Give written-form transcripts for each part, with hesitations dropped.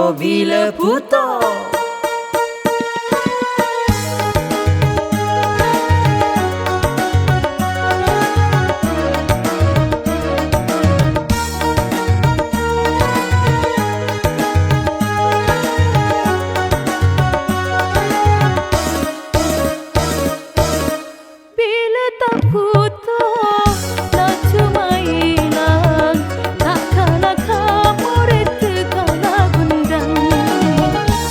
Esto bila puto. Bila tak puto nak cuma hilang, takkanlah kamu retakanlah gundang.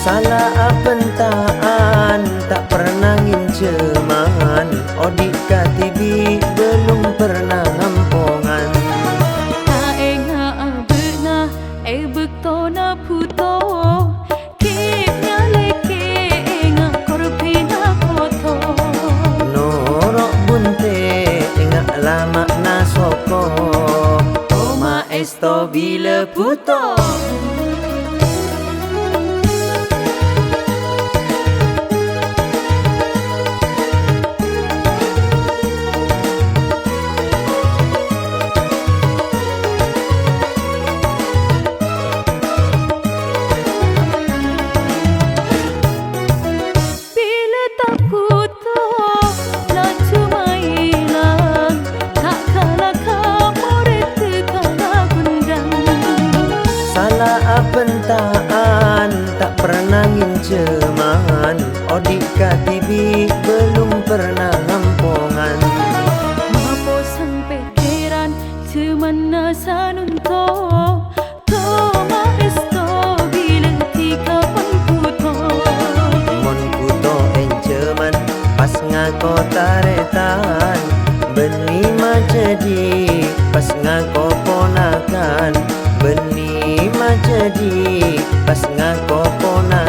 Salah apentaan tak pernah nginceman. Odik katibi belum pernah ngampongan. Tak ingat benar bekto na puto. Kipnya leke ingat korpina koto. Norok bunte ingat lama na soko. Toma esto bila puto. Bila tak puto nak cuma hilang, takkanlah kamu retakanlah gundang. Salah apentaan tak pernah nginceman. Odik katibi belum pernah ngampongan. Mapo sampai keran cemana sanunto. Toma esto bila tika puto. Mon puto enceman pas ngako taretan. Beni mah jadi pas ngako ponakan. Beni mah jadi pas ngako ponakan.